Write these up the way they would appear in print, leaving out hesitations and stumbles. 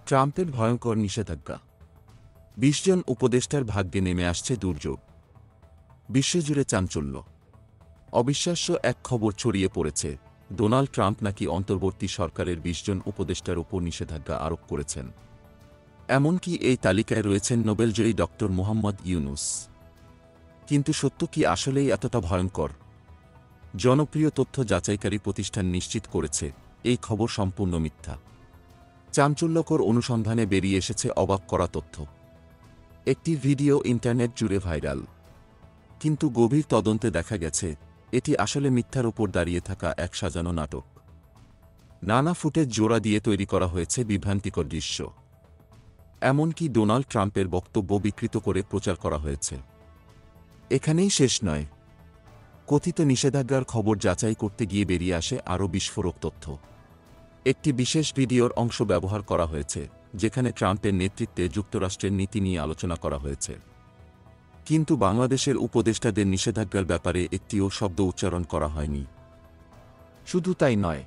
ট্রাম্পের ভয়ঙ্কর নিষেধাজ্ঞা। ২০ জন উপদেষ্টার ভাগ্যে নেমে আসছে দুর্যোগ। বিশ্বজুড়ে চাঞ্চল্য। অবিশ্বাস্য এক খবর ছড়িয়ে পড়েছে, ডোনাল্ড ট্রাম্প নাকি অন্তর্বর্তী সরকারের ২০ জন উপদেষ্টার ওপর নিষেধাজ্ঞা আরোপ করেছেন। এমনকি এই তালিকায় রয়েছেন নোবেলজয়ী ডক্টর মুহাম্মদ ইউনুস। কিন্তু সত্য কি আসলেই এতটা ভয়ঙ্কর? জনপ্রিয় তথ্য যাচাইকারী প্রতিষ্ঠান নিশ্চিত করেছে, এই খবর সম্পূর্ণ মিথ্যা। চাঞ্চল্যকর অনুসন্ধানে বেরিয়ে এসেছে অবাক করা তথ্য। একটি ভিডিও ইন্টারনেট জুড়ে ভাইরাল, কিন্তু গভীর তদন্তে দেখা গেছে এটি আসলে মিথ্যার ওপর দাঁড়িয়ে থাকা এক সাজানো নাটক। নানা ফুটেজ জোড়া দিয়ে তৈরি করা হয়েছে বিভ্রান্তিকর দৃশ্য। এমনকি ডোনাল্ড ট্রাম্পের বক্তব্য বিকৃত করে প্রচার করা হয়েছে। এখানেই শেষ নয়, কথিত নিষেধাজ্ঞার খবর যাচাই করতে গিয়ে বেরিয়ে আসে আরও বিস্ফোরক তথ্য। একটি বিশেষ ভিডিওর অংশ ব্যবহার করা হয়েছে, যেখানে ট্রাম্পের নেতৃত্বে যুক্তরাষ্ট্রের নীতি নিয়ে আলোচনা করা হয়েছে। কিন্তু বাংলাদেশের উপদেষ্টাদের নিষেধাজ্ঞার ব্যাপারে একটিও শব্দ উচ্চারণ করা হয়নি। শুধু তাই নয়,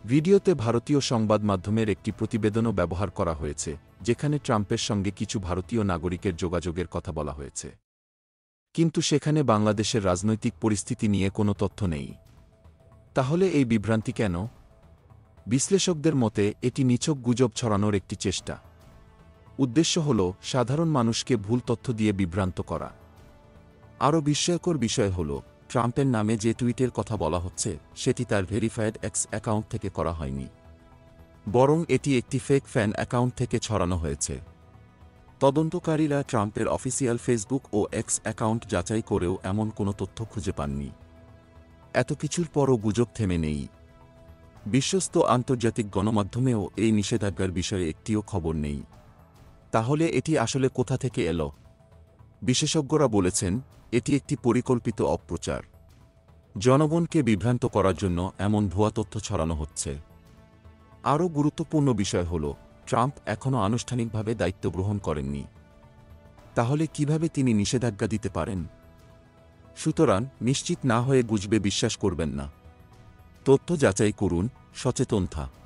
ভিডিওতে ভারতীয় সংবাদ মাধ্যমের একটি প্রতিবেদনও ব্যবহার করা হয়েছে, যেখানে ট্রাম্পের সঙ্গে কিছু ভারতীয় নাগরিকের যোগাযোগের কথা বলা হয়েছে। কিন্তু সেখানে বাংলাদেশের রাজনৈতিক পরিস্থিতি নিয়ে কোনো তথ্য নেই। তাহলে এই বিভ্রান্তি কেন? বিশ্লেষকদের মতে এটি নিছক গুজব ছড়ানোর একটি চেষ্টা। উদ্দেশ্য হল সাধারণ মানুষকে ভুল তথ্য দিয়ে বিভ্রান্ত করা। আরও বিস্ময়কর বিষয় হল, ট্রাম্পের নামে যে টুইটের কথা বলা হচ্ছে সেটি তার ভেরিফায়েড এক্স অ্যাকাউন্ট থেকে করা হয়নি, বরং এটি একটি ফেক ফ্যান অ্যাকাউন্ট থেকে ছড়ানো হয়েছে। তদন্তকারীরা ট্রাম্পের অফিসিয়াল ফেসবুক ও এক্স অ্যাকাউন্ট যাচাই করেও এমন কোনো তথ্য খুঁজে পাননি। এত কিছুর পরও গুজব থেমে নেই। বিশ্বস্ত আন্তর্জাতিক গণমাধ্যমেও এই নিষেধাজ্ঞার বিষয়ে একটিও খবর নেই। তাহলে এটি আসলে কোথা থেকে এলো? বিশেষজ্ঞরা বলেছেন, এটি একটি পরিকল্পিত অপপ্রচার। জনগণকে বিভ্রান্ত করার জন্য এমন ভুয়া তথ্য ছড়ানো হচ্ছে। আরও গুরুত্বপূর্ণ বিষয় হল, ট্রাম্প এখনও আনুষ্ঠানিকভাবে দায়িত্ব গ্রহণ করেননি। তাহলে কিভাবে তিনি নিষেধাজ্ঞা দিতে পারেন? সুতরাং নিশ্চিত না হয়ে গুজবে বিশ্বাস করবেন না। তথ্য যাচাই করুন, সচেতন থাকুন।